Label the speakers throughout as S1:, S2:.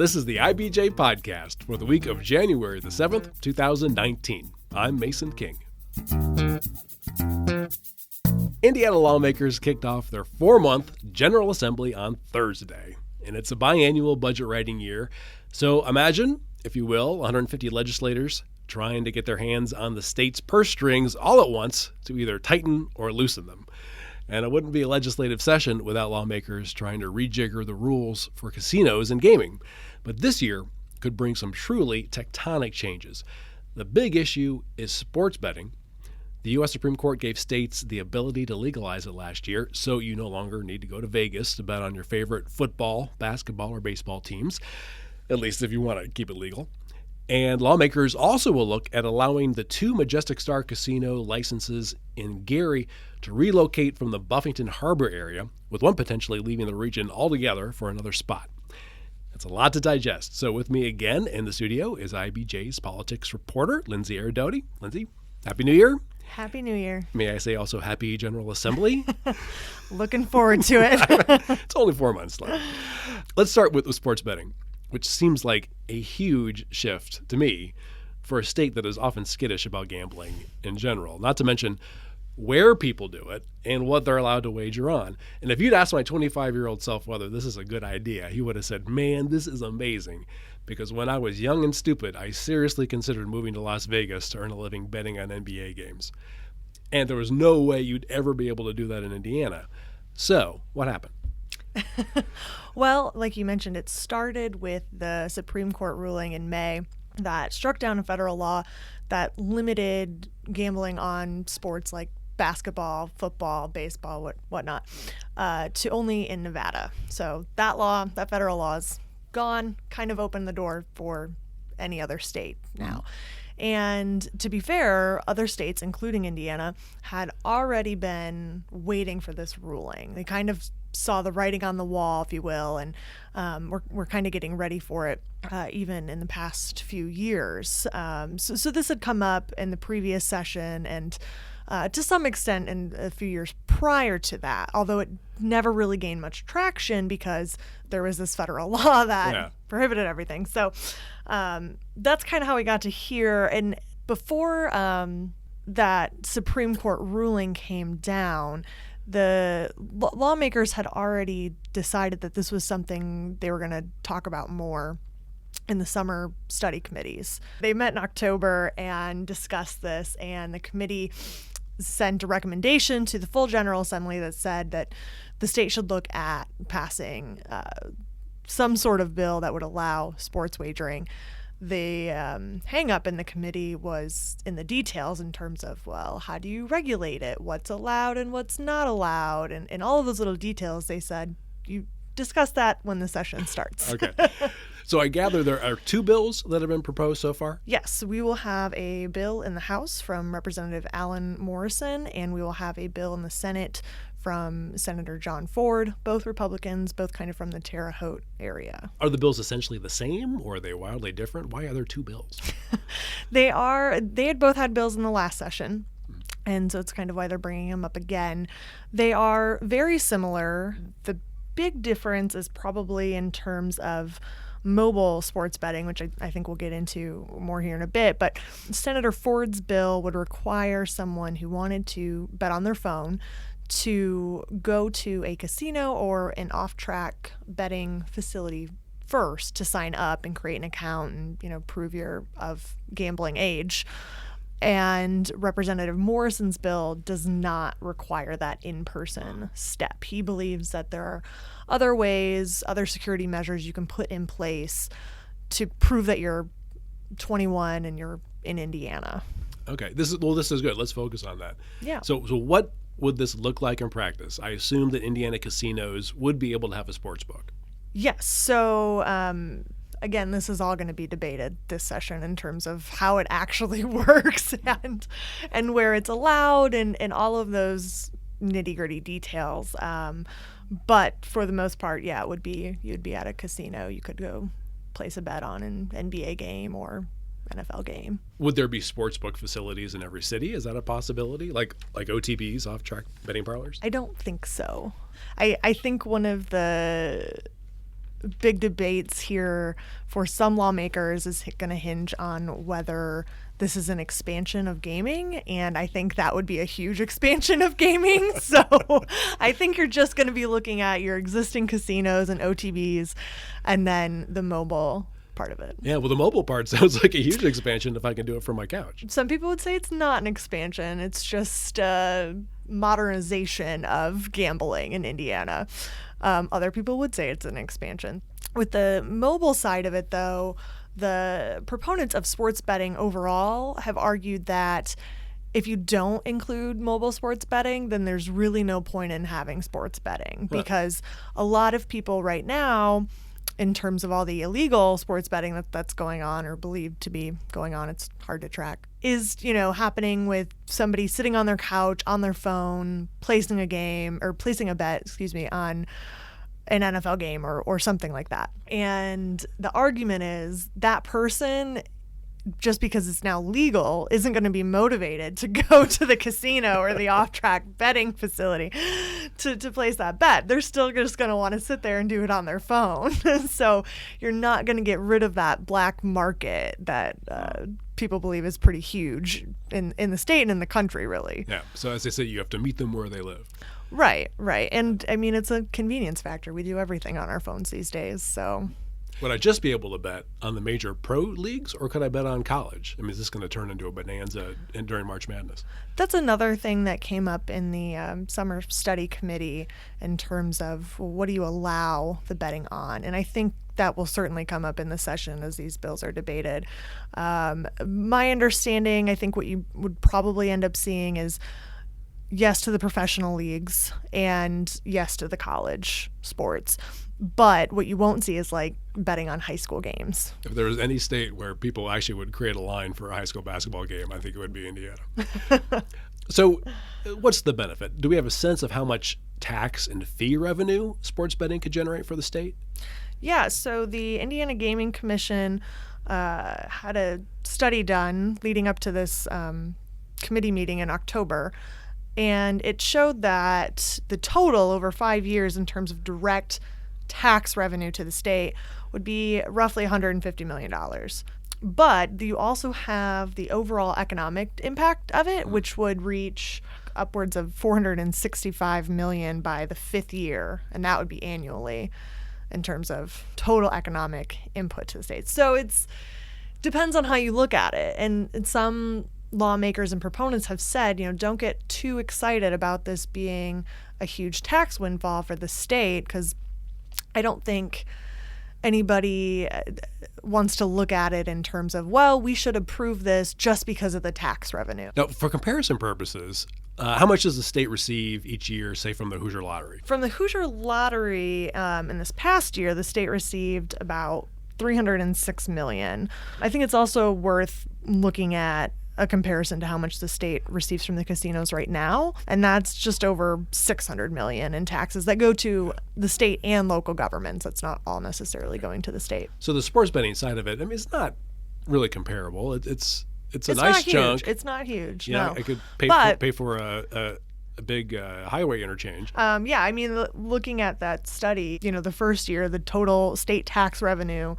S1: This is the IBJ Podcast for the week of January the 7th, 2019. I'm Mason King. Indiana lawmakers kicked off their 4-month General Assembly on Thursday, and it's a biannual budget writing year. So imagine, if you will, 150 legislators trying to get their hands on the state's purse strings all at once to either tighten or loosen them. And it wouldn't be a legislative session without lawmakers trying to rejigger the rules for casinos and gaming. But this year could bring some truly tectonic changes. The big issue is sports betting. The U.S. Supreme Court gave states the ability to legalize it last year, so you no longer need to go to Vegas to bet on your favorite football, basketball, or baseball teams, at least if you want to keep it legal. And lawmakers also will look at allowing the 2 Majestic Star Casino licenses in Gary to relocate from the Buffington Harbor area, with one potentially leaving the region altogether for another spot. It's a lot to digest. So with me again in the studio is IBJ's politics reporter, Lindsey Erdody. Lindsey, Happy New Year.
S2: Happy New Year.
S1: May I say also Happy General Assembly?
S2: Looking forward to it.
S1: It's only 4 months left. Let's start with sports betting, which seems like a huge shift to me for a state that is often skittish about gambling in general, not to mention where people do it and what they're allowed to wager on. And if you'd asked my 25-year-old self whether this is a good idea, he would have said, man, this is amazing. Because when I was young and stupid, I seriously considered moving to Las Vegas to earn a living betting on NBA games. And there was no way you'd ever be able to do that in Indiana. So what happened?
S2: Well, like you mentioned, it started with the Supreme Court ruling in May that struck down a federal law that limited gambling on sports like basketball, football, baseball, whatnot, to only in Nevada. So that federal law is gone, kind of opened the door for any other state now. And to be fair, other states, including Indiana, had already been waiting for this ruling. They kind of saw the writing on the wall, if you will, and we're kind of getting ready for it even in the past few years. So this had come up in the previous session and to some extent in a few years prior to that, although it never really gained much traction because there was this federal law that prohibited everything. So that's kind of how we got to here. And before that Supreme Court ruling came down, the lawmakers had already decided that this was something they were going to talk about more in the summer study committees. They met in October and discussed this, and the committee sent a recommendation to the full General Assembly that said that the state should look at passing some sort of bill that would allow sports wagering. The hang-up in the committee was in the details in terms of, well, how do you regulate it? What's allowed and what's not allowed? And all of those little details, they said, you discuss that when the session starts.
S1: Okay. So I gather there are 2 bills that have been proposed so far?
S2: Yes, we will have a bill in the House from Representative Alan Morrison, and we will have a bill in the Senate from Senator John Ford, both Republicans, both kind of from the Terre Haute area.
S1: Are the bills essentially the same, or are they wildly different? Why are there 2 bills?
S2: They had both had bills in the last session, and so it's kind of why they're bringing them up again. They are very similar. The big difference is probably in terms of mobile sports betting, which I think we'll get into more here in a bit. But Senator Ford's bill would require someone who wanted to bet on their phone to go to a casino or an off-track betting facility first to sign up and create an account and, prove you're of gambling age. And Representative Morrison's bill does not require that in-person step. He believes that there are other ways, other security measures you can put in place to prove that you're 21 and you're in Indiana.
S1: Okay, this is good. Let's focus on that.
S2: Yeah.
S1: So what would this look like in practice? I assume that Indiana casinos would be able to have a sports book.
S2: Yes. So again, this is all going to be debated this session in terms of how it actually works and where it's allowed and all of those nitty-gritty details. But for the most part, yeah, you'd be at a casino. You could go place a bet on an NBA game or NFL game.
S1: Would there be sportsbook facilities in every city? Is that a possibility? Like OTBs, off-track betting parlors?
S2: I don't think so. I think one of the big debates here for some lawmakers is going to hinge on whether this is an expansion of gaming, and I think that would be a huge expansion of gaming. So I think you're just going to be looking at your existing casinos and OTBs and then the mobile part of it.
S1: Yeah, well, the mobile part sounds like a huge expansion if I can do it from my couch.
S2: Some people would say it's not an expansion. It's just a modernization of gambling in Indiana. Other people would say it's an expansion. With the mobile side of it, though, the proponents of sports betting overall have argued that if you don't include mobile sports betting, then there's really no point in having sports betting, because a lot of people right now, in terms of all the illegal sports betting that's going on or believed to be going on, it's hard to track, is, happening with somebody sitting on their couch, on their phone, placing a bet, on an NFL game or something like that. And the argument is that person, just because it's now legal, isn't going to be motivated to go to the casino or the off-track betting facility to place that bet. They're still just going to want to sit there and do it on their phone. So you're not going to get rid of that black market that people believe is pretty huge in the state and in the country, really.
S1: Yeah. So as they say, you have to meet them where they live.
S2: Right. And I mean, it's a convenience factor. We do everything on our phones these days, so.
S1: Would I just be able to bet on the major pro leagues, or could I bet on college? I mean, is this going to turn into a bonanza during March Madness?
S2: That's another thing that came up in the summer study committee in terms of what do you allow the betting on? And I think that will certainly come up in the session as these bills are debated. My understanding, I think what you would probably end up seeing is yes to the professional leagues and yes to the college sports. But what you won't see is like betting on high school games.
S1: If there was any state where people actually would create a line for a high school basketball game, I think it would be Indiana. So what's the benefit? Do we have a sense of how much tax and fee revenue sports betting could generate for the state?
S2: Yeah, so the Indiana Gaming Commission had a study done leading up to this committee meeting in October. And it showed that the total over 5 years in terms of direct tax revenue to the state would be roughly $150 million. But you also have the overall economic impact of it, which would reach upwards of $465 million by the 5th year, and that would be annually in terms of total economic input to the state. So it's depends on how you look at it. And some lawmakers and proponents have said, don't get too excited about this being a huge tax windfall for the state, because I don't think anybody wants to look at it in terms of, well, we should approve this just because of the tax revenue.
S1: Now, for comparison purposes, how much does the state receive each year, say, from the Hoosier Lottery?
S2: From the Hoosier Lottery, in this past year, the state received about $306 million. I think it's also worth looking at a comparison to how much the state receives from the casinos right now, and that's just over $600 million in taxes that go to the state and local governments. That's not all necessarily going to the state.
S1: So the sports betting side of it, I mean, it's not really comparable. It's a nice
S2: not huge.
S1: chunk.
S2: It's not huge.
S1: Yeah,
S2: no.
S1: I could pay for a big highway interchange.
S2: Yeah, I mean, looking at that study, the first year, the total state tax revenue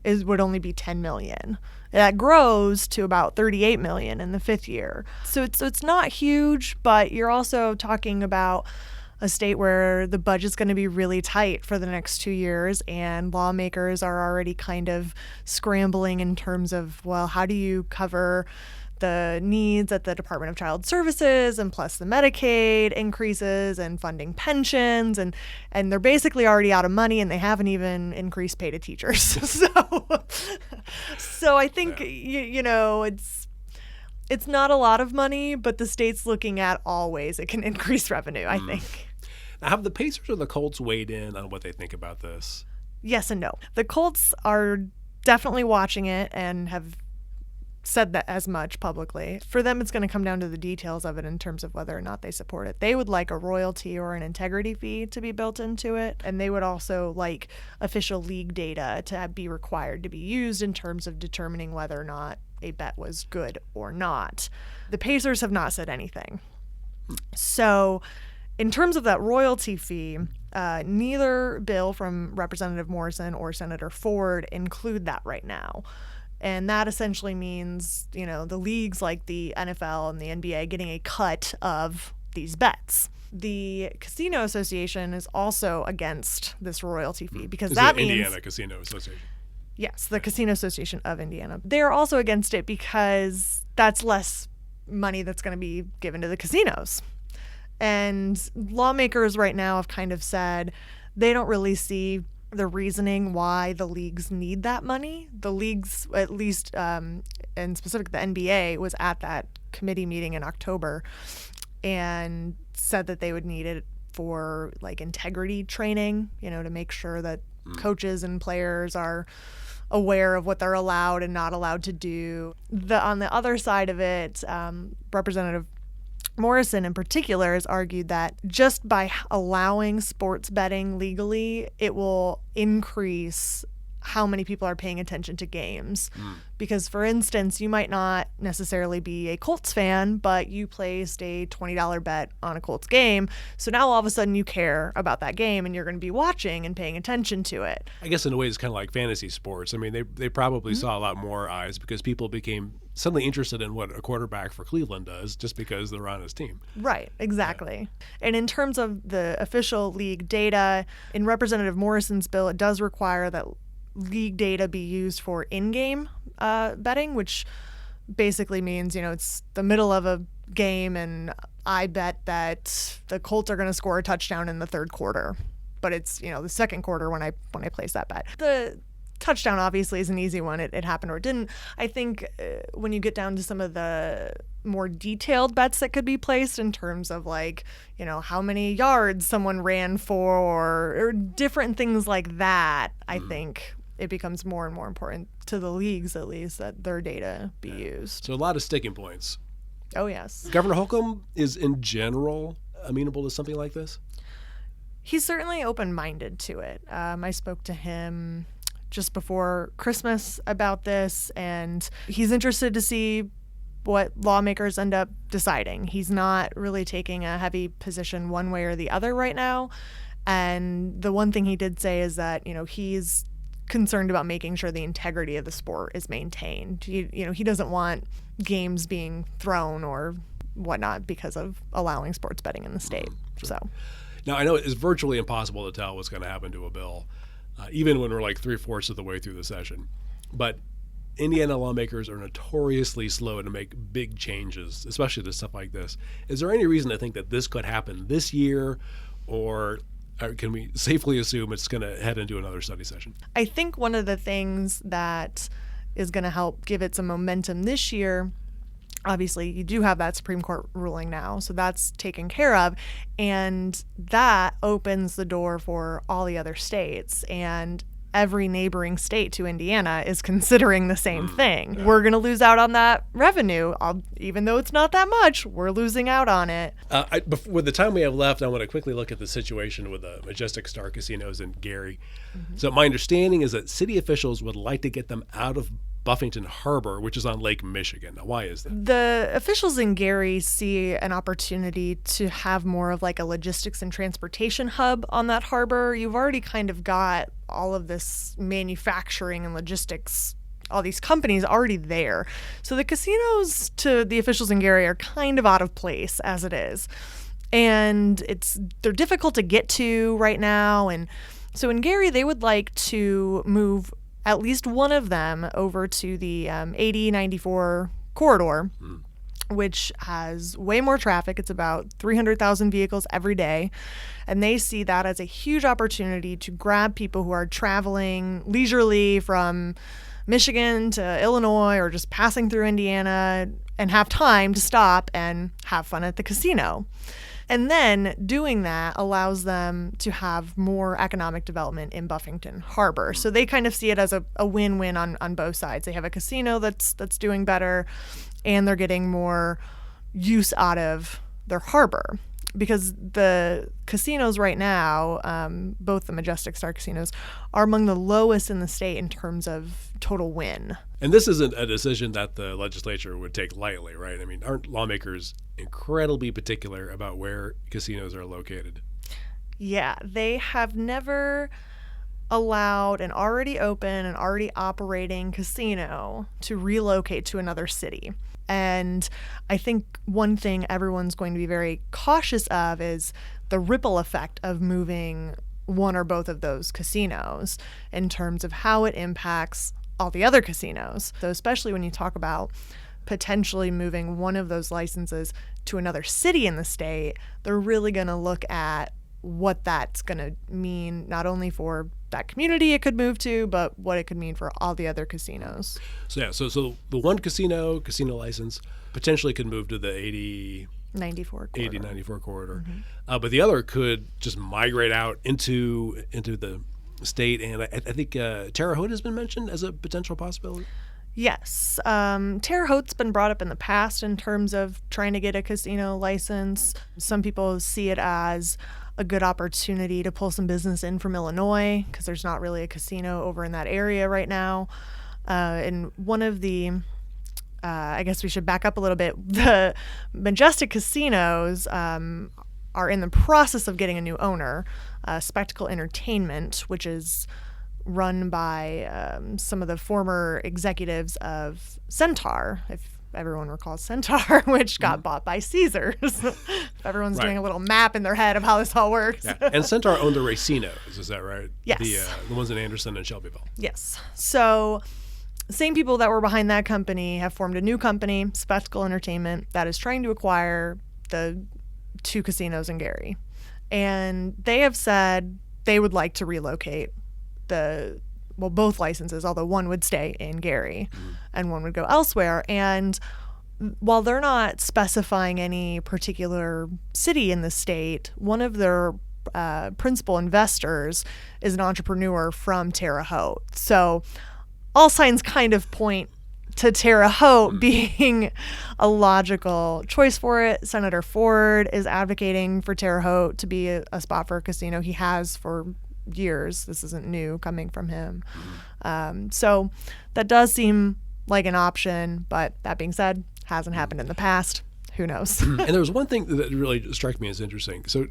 S2: would only be $10 million. That grows to about $38 million in the 5th year. So it's not huge, but you're also talking about a state where the budget's going to be really tight for the next 2 years, and lawmakers are already kind of scrambling in terms of, well, how do you cover the needs at the Department of Child Services, and plus the Medicaid increases and funding pensions, and they're basically already out of money, and they haven't even increased pay to teachers. So I think it's not a lot of money, but the state's looking at all ways it can increase revenue, I think.
S1: Now, have the Pacers or the Colts weighed in on what they think about this?
S2: Yes and no. The Colts are definitely watching it and have said that as much publicly. For them, it's going to come down to the details of it in terms of whether or not they support it. They would like a royalty or an integrity fee to be built into it, and they would also like official league data to be required to be used in terms of determining whether or not a bet was good or not. The Pacers have not said anything. So in terms of that royalty fee, Neither bill from Representative Morrison or Senator Ford include that right now. And that essentially means, the leagues like the NFL and the NBA getting a cut of these bets. The Casino Association is also against this royalty fee because that means
S1: Indiana Casino Association.
S2: Yes, the Casino Association of Indiana. They're also against it because that's less money that's going to be given to the casinos. And lawmakers right now have kind of said they don't really see the reasoning why the leagues need that money. The leagues, at least in specific, the NBA was at that committee meeting in October and said that they would need it for like integrity training, to make sure that coaches and players are aware of what they're allowed and not allowed to do. On the other side of it, Representative Morrison in particular has argued that just by allowing sports betting legally, it will increase how many people are paying attention to games. Because, for instance, you might not necessarily be a Colts fan, but you placed a $20 bet on a Colts game. So now all of a sudden you care about that game and you're going to be watching and paying attention to it.
S1: I guess in a way it's kind of like fantasy sports. I mean, they probably saw a lot more eyes because people became suddenly interested in what a quarterback for Cleveland does just because they're on his team.
S2: Right, exactly. Yeah. And in terms of the official league data, in Representative Morrison's bill, it does require that league data be used for in-game betting, which basically means, it's the middle of a game and I bet that the Colts are going to score a touchdown in the third quarter, but it's, the second quarter when I place that bet. The touchdown obviously is an easy one. It happened or it didn't. I think when you get down to some of the more detailed bets that could be placed in terms of like, how many yards someone ran for or different things like that, I think it becomes more and more important to the leagues, at least, that their data be used.
S1: So a lot of sticking points.
S2: Oh, yes.
S1: Governor Holcomb is in general amenable to something like this?
S2: He's certainly open-minded to it. I spoke to him just before Christmas about this, and he's interested to see what lawmakers end up deciding. He's not really taking a heavy position one way or the other right now. And the one thing he did say is that, he's concerned about making sure the integrity of the sport is maintained. He doesn't want games being thrown or whatnot because of allowing sports betting in the state. Sure. So
S1: now I know it's virtually impossible to tell what's going to happen to a bill, even when we're like 3/4 of the way through the session. But Indiana lawmakers are notoriously slow to make big changes, especially to stuff like this. Is there any reason to think that this could happen this year, or can we safely assume it's going to head into another study session?
S2: I think one of the things that is going to help give it some momentum this year, obviously you do have that Supreme Court ruling now, so that's taken care of, and that opens the door for all the other states, and every neighboring state to Indiana is considering the same thing. Yeah. We're going to lose out on that revenue. Even though it's not that much, we're losing out on it.
S1: With the time we have left, I want to quickly look at the situation with the Majestic Star casinos in Gary. So my understanding is that city officials would like to get them out of Buffington Harbor, which is on Lake Michigan. Now, why is that?
S2: The officials in Gary see an opportunity to have more of like a logistics and transportation hub on that harbor. You've already kind of got all of this manufacturing and logistics, all these companies already there. So the casinos to the officials in Gary are kind of out of place as it is. And they're difficult to get to right now. And so in Gary, they would like to move at least one of them over to the 80-94 corridor, which has way more traffic. It's about 300,000 vehicles every day. And they see that as a huge opportunity to grab people who are traveling leisurely from Michigan to Illinois or just passing through Indiana and have time to stop and have fun at the casino. And then doing that allows them to have more economic development in Buffington Harbor. So they kind of see it as a win-win on both sides. They have a casino that's doing better, and they're getting more use out of their harbor. Because the casinos right now, both the Majestic Star casinos, are among the lowest in the state in terms of total win.
S1: And this isn't a decision that the legislature would take lightly, right? I mean, aren't lawmakers incredibly particular about where casinos are located?
S2: Yeah, they have never allowed an already open and already operating casino to relocate to another city. And I think one thing everyone's going to be very cautious of is the ripple effect of moving one or both of those casinos in terms of how it impacts all the other casinos. So especially when you talk about potentially moving one of those licenses to another city in the state, they're really going to look at what that's going to mean, not only for that community it could move to, but what it could mean for all the other casinos.
S1: So the one casino license potentially could move to the
S2: 94
S1: corridor.
S2: Mm-hmm.
S1: But the other could just migrate out into the state. And I think Terre Haute has been mentioned as a potential possibility.
S2: Yes. Terre Haute's been brought up in the past in terms of trying to get a casino license. Some people see it as a good opportunity to pull some business in from Illinois because there's not really a casino over in that area right now. And one of the, I guess we should back up a little bit, the Majestic casinos are in the process of getting a new owner, Spectacle Entertainment, which is run by some of the former executives of Centaur, if everyone recalls Centaur, which got bought by Caesars. If everyone's doing a little map in their head of how this all works.
S1: Yeah. And Centaur owned the Racinos, is that right?
S2: Yes.
S1: The ones in Anderson and Shelbyville.
S2: Yes. So same people that were behind that company have formed a new company, Spectacle Entertainment, that is trying to acquire the 2 casinos in Gary. And they have said they would like to relocate both licenses, although one would stay in Gary and one would go elsewhere. And while they're not specifying any particular city in the state, one of their principal investors is an entrepreneur from Terre Haute. So all signs kind of point to Terre Haute being a logical choice for it. Senator Ford is advocating for Terre Haute to be a spot for a casino. He has for years. This isn't new coming from him. So that does seem like an option, but that being said, hasn't happened in the past. Who knows?
S1: And there was one thing that really struck me as interesting. So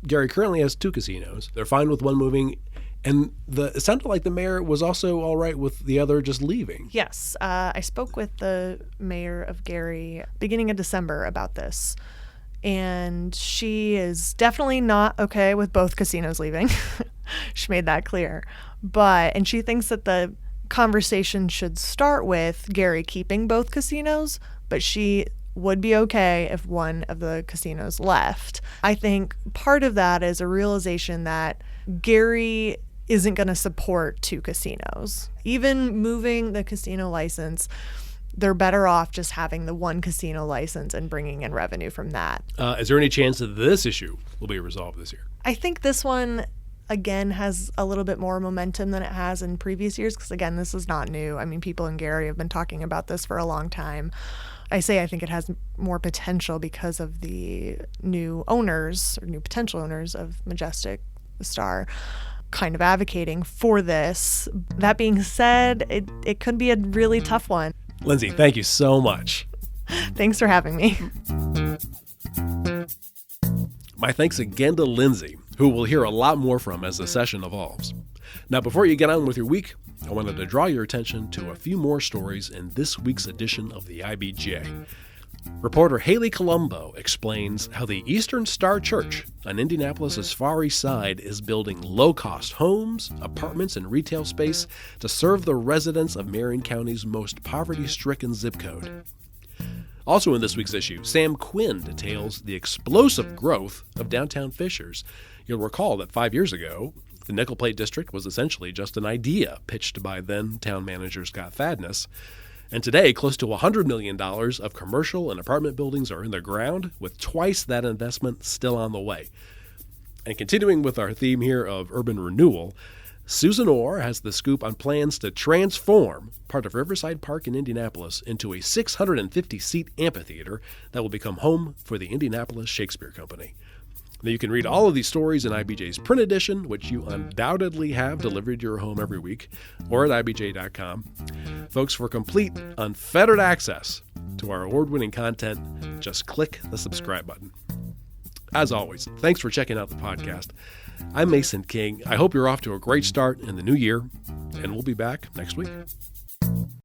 S1: Gary currently has 2 casinos. They're fine with one moving, and it sounded like the mayor was also all right with the other just leaving.
S2: Yes. I spoke with the mayor of Gary beginning of December about this. And she is definitely not okay with both casinos leaving. She made that clear. And she thinks that the conversation should start with Gary keeping both casinos, but she would be okay if one of the casinos left. I think part of that is a realization that Gary isn't going to support 2 casinos. Even moving the casino license, they're better off just having the 1 casino license and bringing in revenue from that.
S1: Is there any chance that this issue will be resolved this year?
S2: I think this one, again, has a little bit more momentum than it has in previous years because, again, this is not new. I mean, people in Gary have been talking about this for a long time. I think it has more potential because of the new owners or new potential owners of Majestic Star kind of advocating for this. That being said, it could be a really tough one.
S1: Lindsey, thank you so much.
S2: Thanks for having me.
S1: My thanks again to Lindsey, who we'll hear a lot more from as the session evolves. Now, before you get on with your week, I wanted to draw your attention to a few more stories in this week's edition of the IBJ. Reporter Haley Colombo explains how the Eastern Star Church on Indianapolis's Far East Side is building low-cost homes, apartments, and retail space to serve the residents of Marion County's most poverty-stricken zip code. Also in this week's issue, Sam Quinn details the explosive growth of downtown Fishers. You'll recall that 5 years ago, the Nickel Plate District was essentially just an idea pitched by then-town manager Scott Thadness. And today, close to $100 million of commercial and apartment buildings are in the ground, with twice that investment still on the way. And continuing with our theme here of urban renewal, Susan Orr has the scoop on plans to transform part of Riverside Park in Indianapolis into a 650-seat amphitheater that will become home for the Indianapolis Shakespeare Company. Now, you can read all of these stories in IBJ's print edition, which you undoubtedly have delivered to your home every week, or at IBJ.com. Folks, for complete, unfettered access to our award-winning content, just click the subscribe button. As always, thanks for checking out the podcast. I'm Mason King. I hope you're off to a great start in the new year, and we'll be back next week.